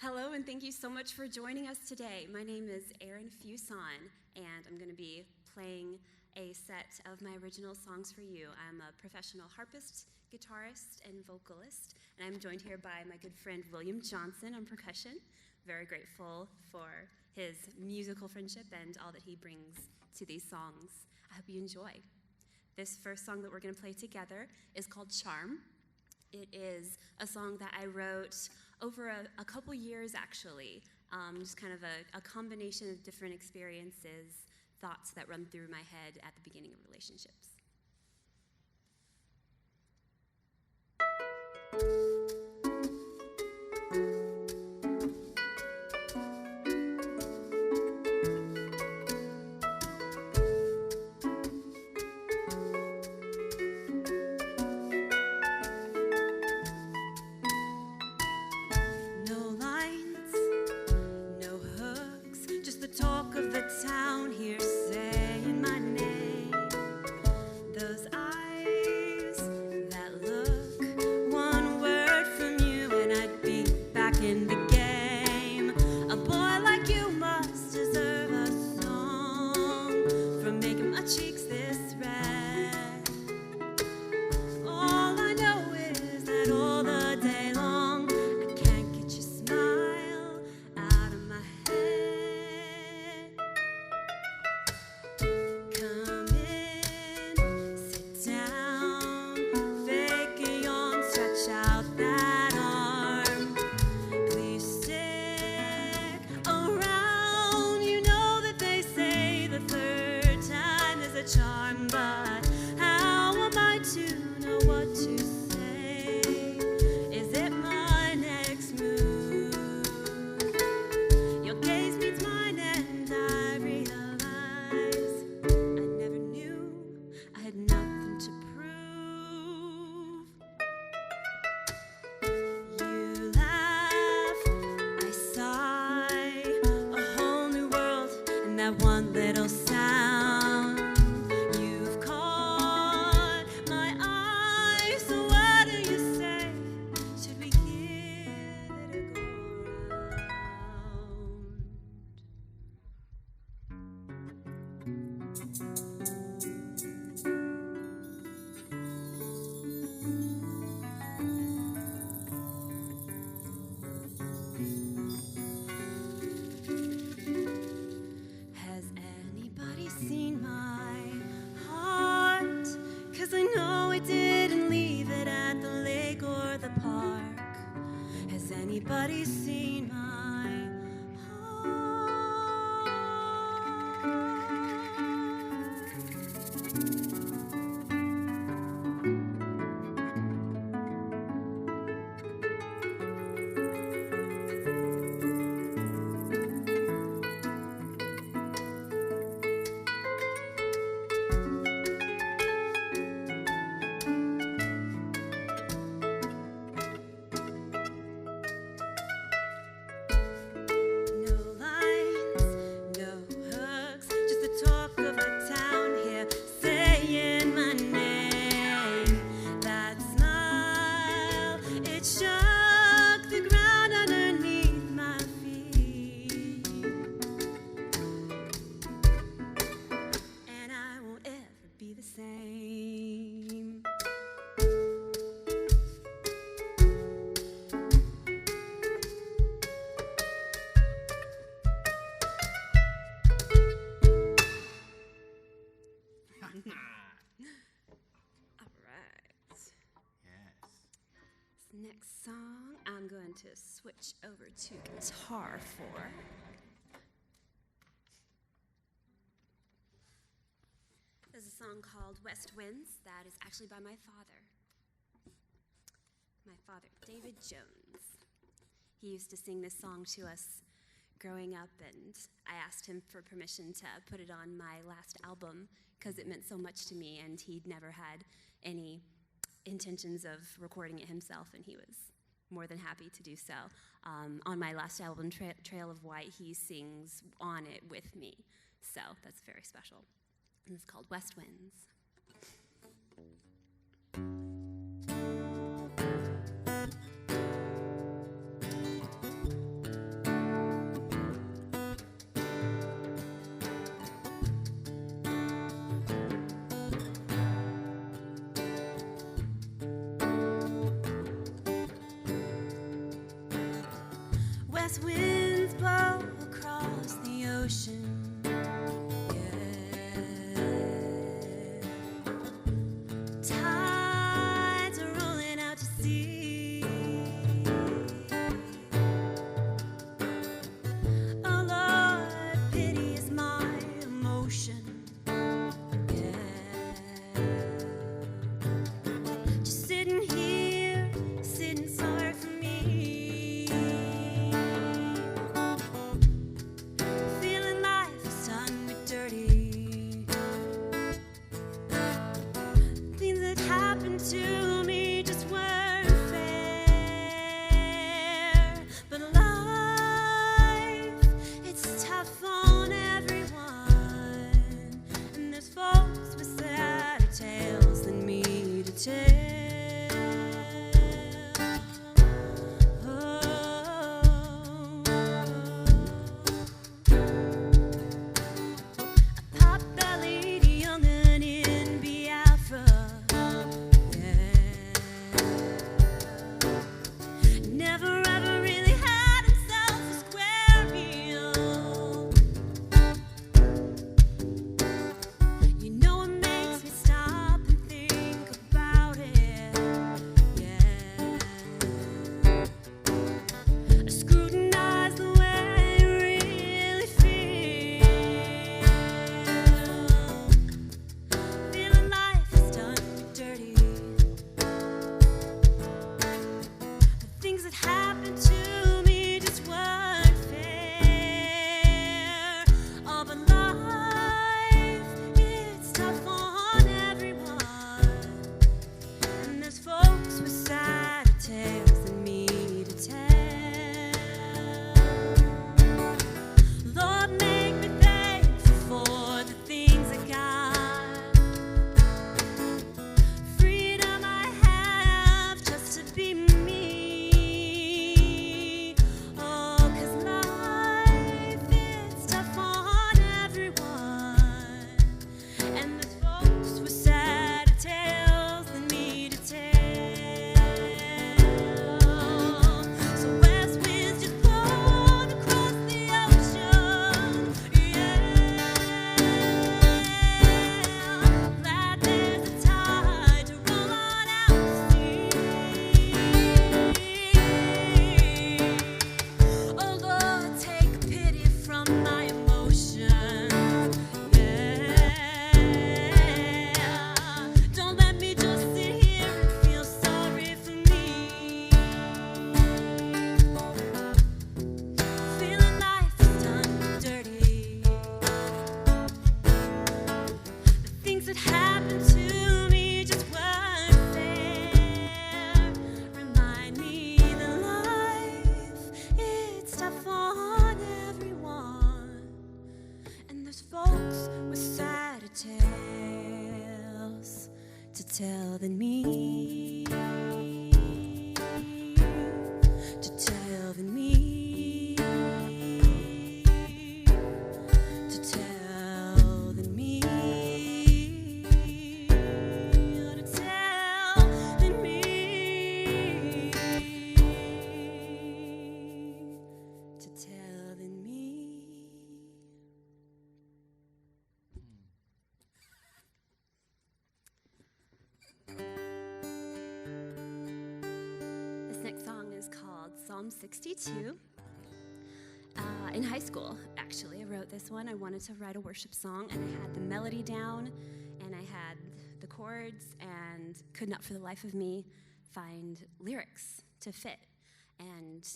Hello, and thank you so much for joining us today. My name is Eryn Fuson, and I'm going to be playing a set of my original songs for you. I'm a professional harpist, guitarist, and vocalist, and I'm joined here by my good friend William Johnson on percussion. Very grateful for his musical friendship and all that he brings to these songs. I hope you enjoy. This first song that we're going to play together is called Charm. It is a song that I wrote over a couple years, actually, just kind of a combination of different experiences, thoughts that run through my head at the beginning of relationships. Next song, I'm going to switch over to guitar for. This is a song called West Winds that is actually by my father. My father, David Jones. He used to sing this song to us growing up, and I asked him for permission to put it on my last album because it meant so much to me, and he'd never had any intentions of recording it himself, and he was more than happy to do so. On my last album, Trail of White, he sings on it with me, so that's very special. And it's called West Winds. west winds blow across the ocean. Tides are rolling out to sea. Oh Lord, pity is my emotion. Just sitting here, sitting sorry for me. Feeling life has done me dirty. Things that happened to me just weren't fair. But life, it's tough on everyone. And there's folks with sadder tales than me to tell. Pot-bellied young'un in Biafra, never ever really had himself a square meal. You know it makes me stop and think about it, I scrutinize the way I really feel. Feeling life has done me dirty. The things that happened to me just weren't fair. Oh, but life, it's tough on everyone. And there's folks with sadder tales than me to tell. Lord, make me thankful for the things I got. Freedom I have just to be me. Oh, 'cause life, it's tough on everyone. And there's folks with sadder tales than me to tell. So west winds just blowing across the ocean. Glad there's a tide to roll on out to sea. Oh Lord, take pity from my emotion. Don't let me just sit here and feel sorry for me. Feeling life has done me dirty. The things that happened to me just weren't fair. Remind me that life, it's tough on everyone. And there's folks with sadder tales to tell than me. To tell than me. To tell than me. To tell than me. To tell than me. This next song is called Psalm 62. In high school, actually, I wrote this one. I wanted to write a worship song, and I had the melody down, and I had the chords, and could not for the life of me find lyrics to fit. And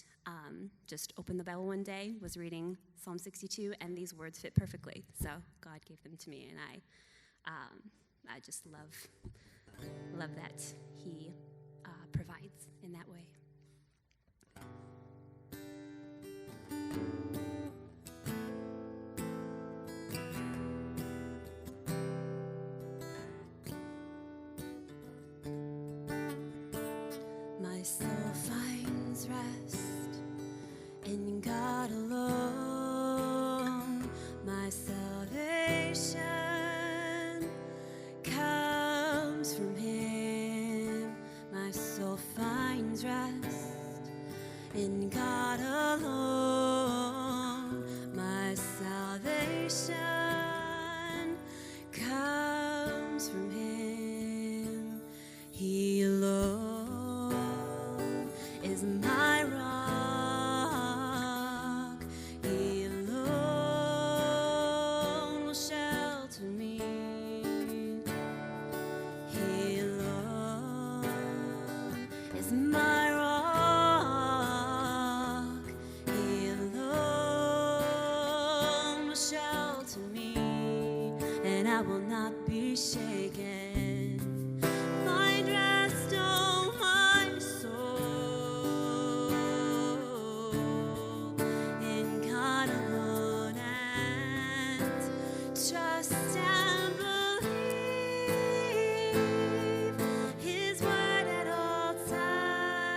just opened the Bible one day, was reading Psalm 62, and these words fit perfectly. So God gave them to me, and I just love that He provides in that way. My soul finds rest in God alone. My salvation comes from Him. In God alone, my salvation comes from Him. He alone is my rock. He alone will shelter me. He alone is my rock. He alone will shelter me, and I will not be shaken. Find rest, oh my soul, in God alone, and trust and believe His word at all times.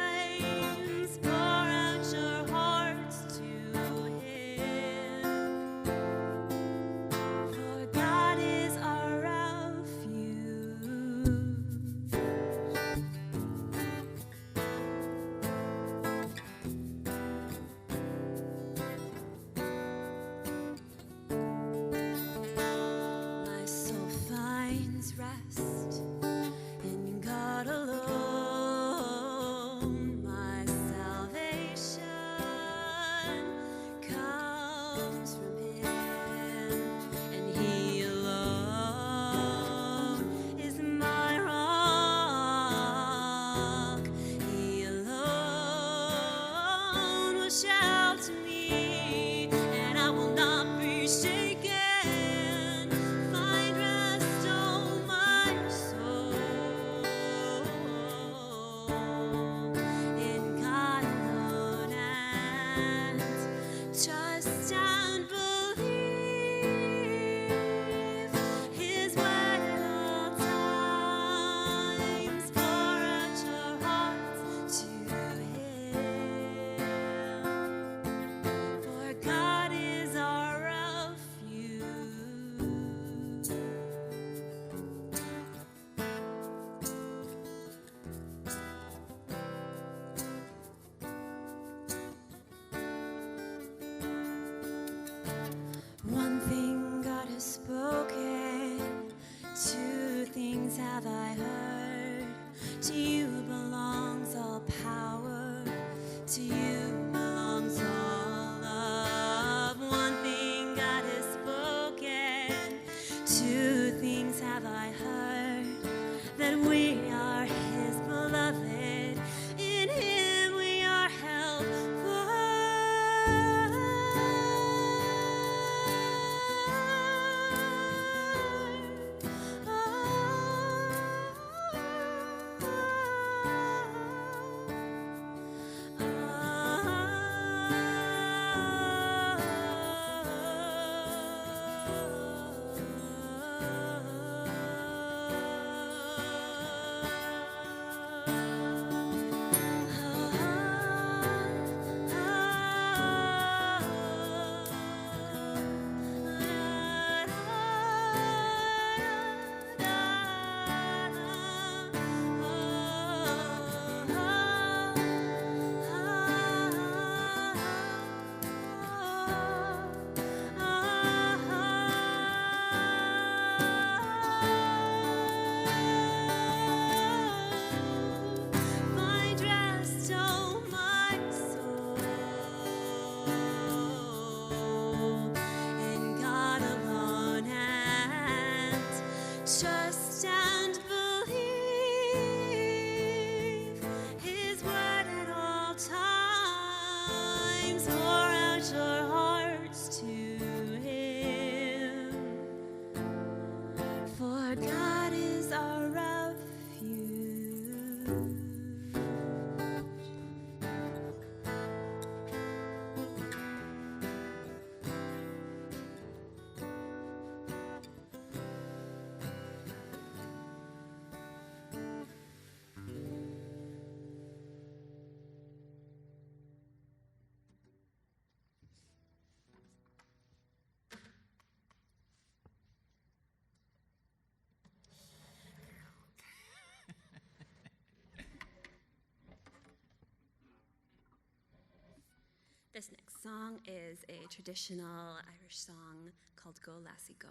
This next song is a traditional Irish song called Go Lassie Go.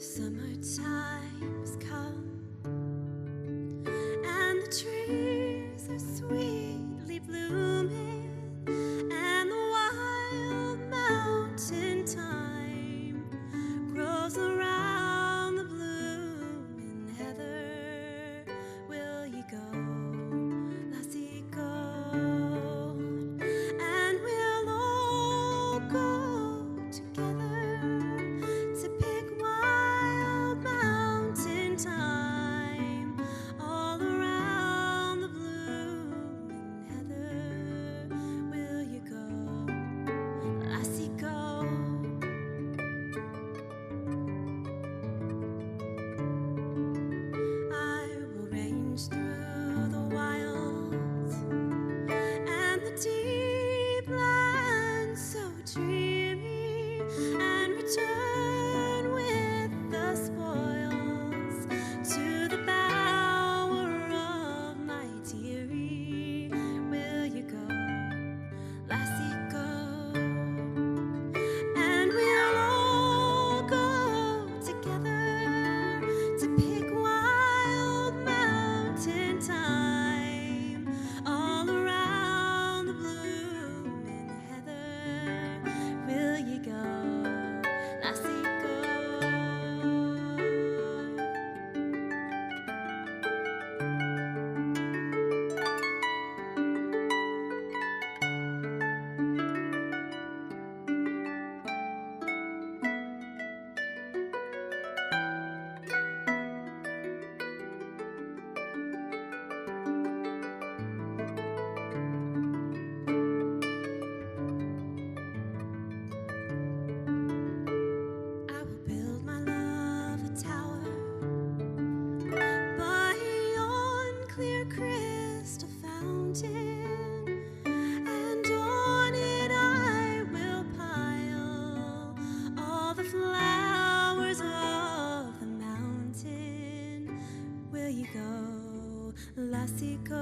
Summertime has come, and the trees are sweetly blooming, and the wild mountain thyme grows around the blooming heather. Will you go, lassie, go? And we'll all go together to pick mountain thyme all around the blooming heather. Will you go, lassie, go? I will range through the wilds and the deep land so dreamy, and return with the spoils to the bower of my dearie. Will you go, lassie, go? And we'll all go together to pick wild mountain thyme all around the blooming heather. Will you go, lassie, go? I will build my love a tower by yon clear crystal fountain, and on it I will pile all the flowers of the mountain. Will you go, lassie, go?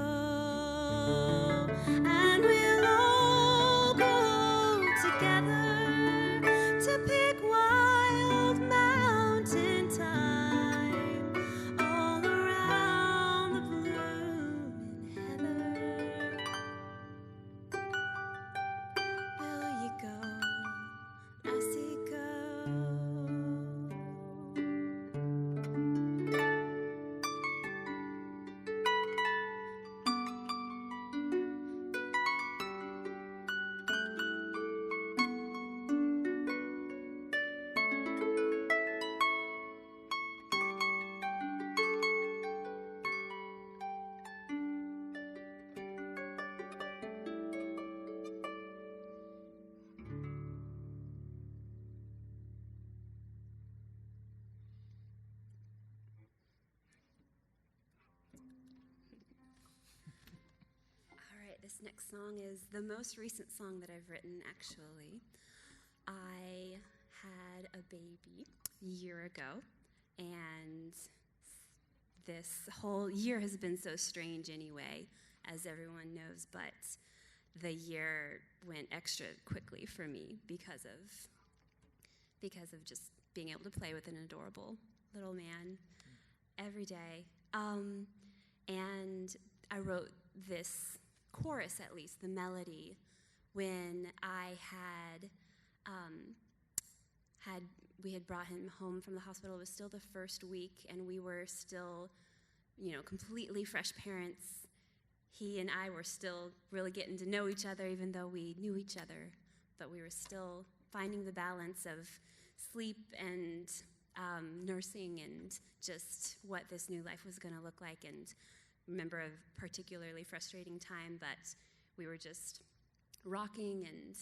And we'll all go together to pick wild mountain thyme all around the blooming heather. Will you go, lassie, go? All right, this next song is the most recent song that I've written, actually. I had a baby a year ago, and this whole year has been so strange anyway, as everyone knows, but the year went extra quickly for me because of just being able to play with an adorable little man every day. And I wrote this chorus, at least the melody, when I we had brought him home from the hospital. It was still the first week, and we were still, completely fresh parents. He and I were still really getting to know each other, even though we knew each other, but we were still finding the balance of sleep and nursing and just what this new life was going to look like. And remember a particularly frustrating time, but we were just rocking and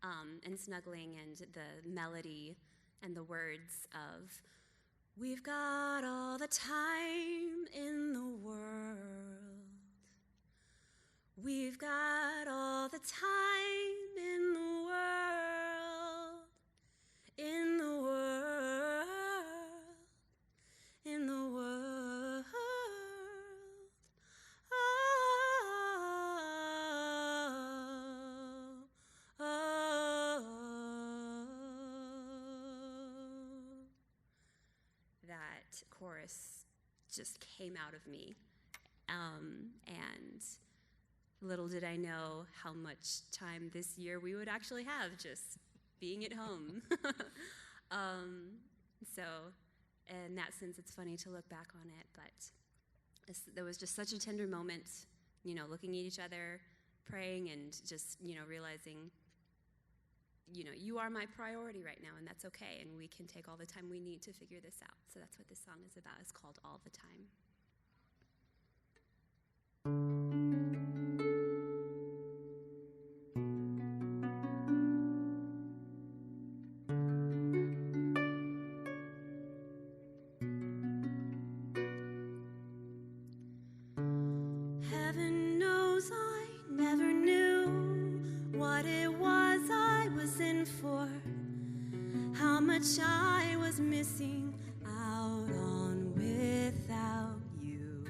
and snuggling, and the melody and the words of, "We've got all the time in the world. We've got all the time in the world, in the world, in the world. Oh, oh, oh." That chorus just came out of me. And little did I know how much time this year we would actually have just being at home. So in that sense, it's funny to look back on it, but there was just such a tender moment, looking at each other, praying, and just, realizing, you are my priority right now, and that's okay, and we can take all the time we need to figure this out. So that's what this song is about. It's called All the Time. Heaven knows I never knew what it was I was in for, how much I was missing out on without you.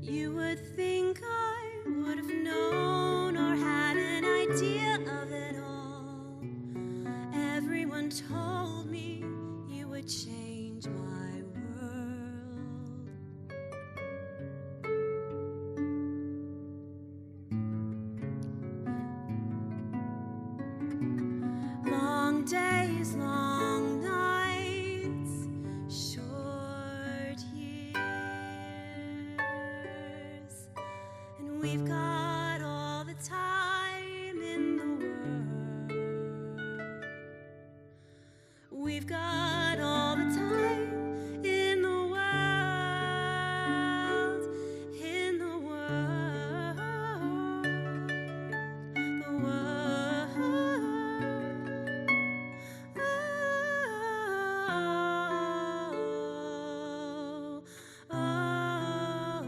You would think I would have known or had an idea of it all. Everyone told me you would change my world. Long days, long nights, short years, and we've got all the time in the world. We've got all the time in the world, in the world, the world. Oh,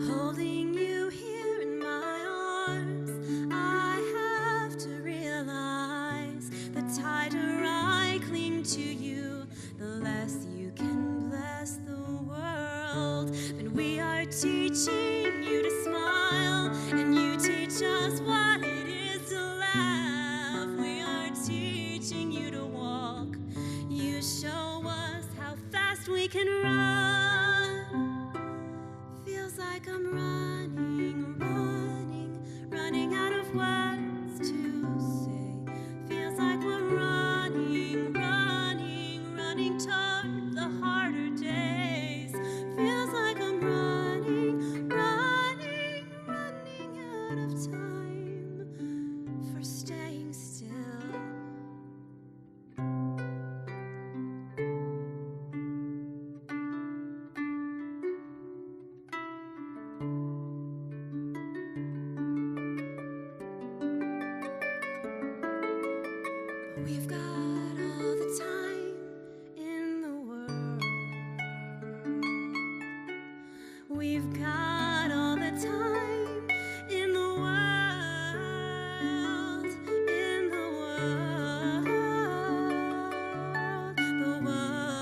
holding you here in my arms, I have to realize the tighter I cling to you, the less you can bless the world. But we are teaching you to smile, and you teach us what it is to laugh. We are teaching you to walk. You show us how fast we can run. Feels like I'm running out of words to say. Feels like we're running toward the harder days. Feels like I'm running out of time for staying still. We've got all the time in the world. We've got all the time in the world, in the world, the world.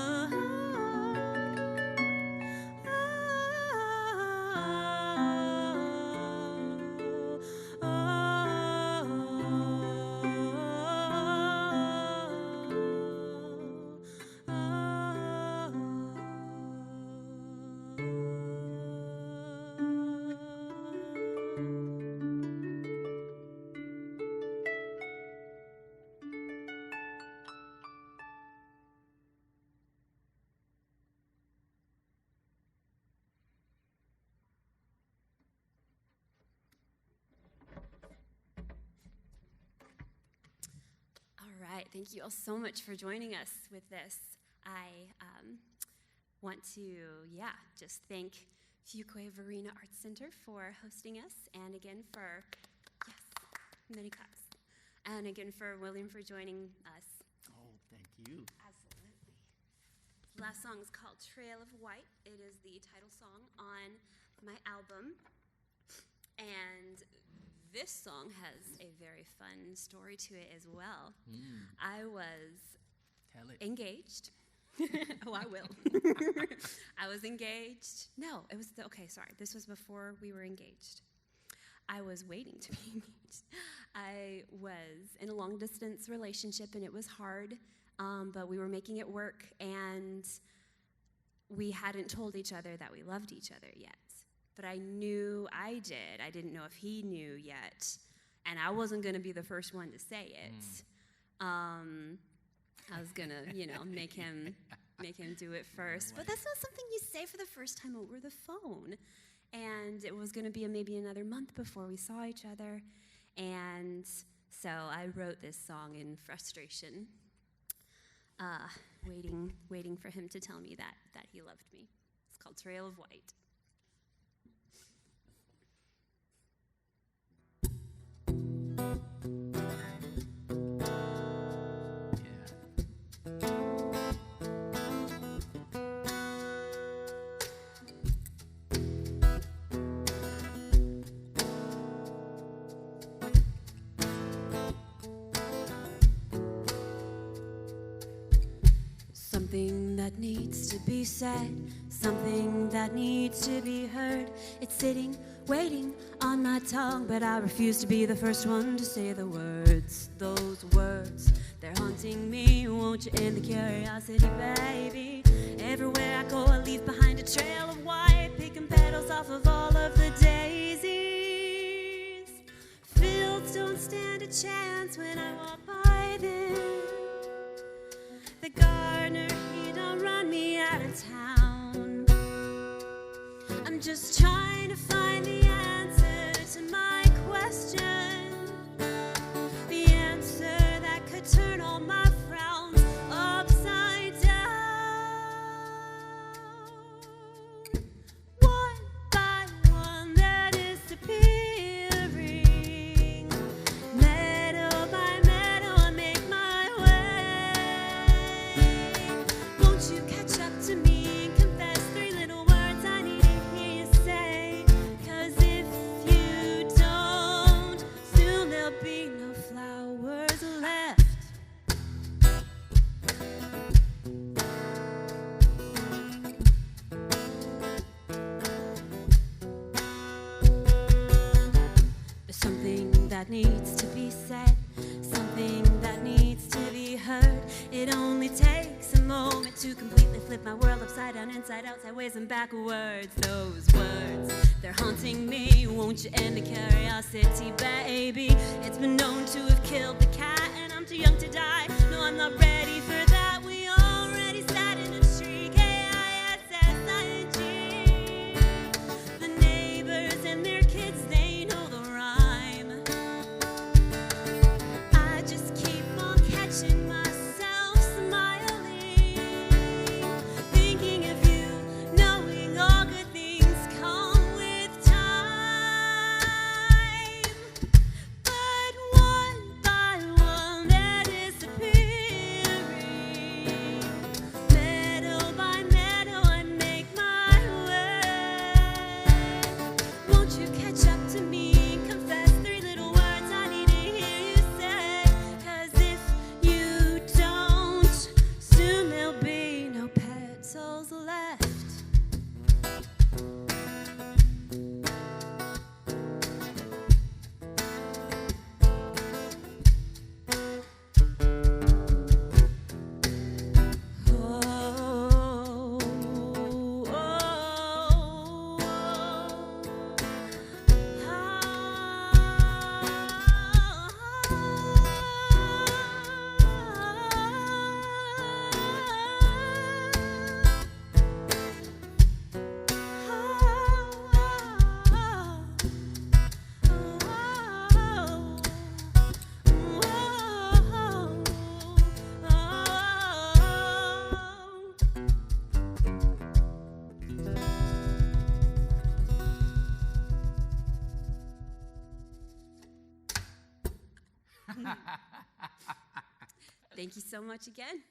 All right, thank you all so much for joining us with this. want to, just thank Fuquay Varina Arts Center for hosting us, and again for, many claps, and again for William for joining us. Oh, thank you. Absolutely. The last song is called Trail of White. It is the title song on my album, and this song has a very fun story to it as well. I was engaged. Oh, I will. I was engaged. No, it was, this was before we were engaged. I was waiting to be engaged. I was in a long-distance relationship, and it was hard, but we were making it work, and we hadn't told each other that we loved each other yet. But I knew I did. I didn't know if he knew yet, and I wasn't going to be the first one to say it. I was going to, make him do it first. But that's not something you say for the first time over the phone. And it was going to be maybe another month before we saw each other. And so I wrote this song in frustration, waiting for him to tell me that he loved me. It's called Trail of White. Something that needs to be said, something that needs to be heard. It's sitting, waiting on my tongue, but I refuse to be the first one to say the words. Those words, they're haunting me. Won't you end the curiosity, baby? Everywhere I go, I leave behind a trail of white, picking petals off of all of the daisies. Fields don't stand a chance when I walk by them. The gardener, he don't run me out of town. I'm just trying to find the answer to my question, the answer that could turn all my frowns upside down. One by one they're disappearing, meadow by meadow I make my way. Won't you catch up to me and confess 3 little words I need to hear you say? 'Cause if you don't, soon there'll be no flowers left. There's something that needs to be said, something that needs to be heard. It only takes a moment to completely flip my world upside down, inside out, sideways and backwards. Those words, they're haunting me. Won't you end the curiosity, baby? It's been known to have killed the cat, and I'm too young to die. No, I'm not ready for that. We already sat in a tree, K-I-S-S-I-N-G. The neighbors and their kids, they know the rhyme. I just keep on catching myself smiling, thinking of you, knowing all good things come with time. But one by one they're disappearing, meadow by meadow I make my way. Won't you catch up to me and confess 3 little words I need to hear you say? 'Cause if you Thank you so much again.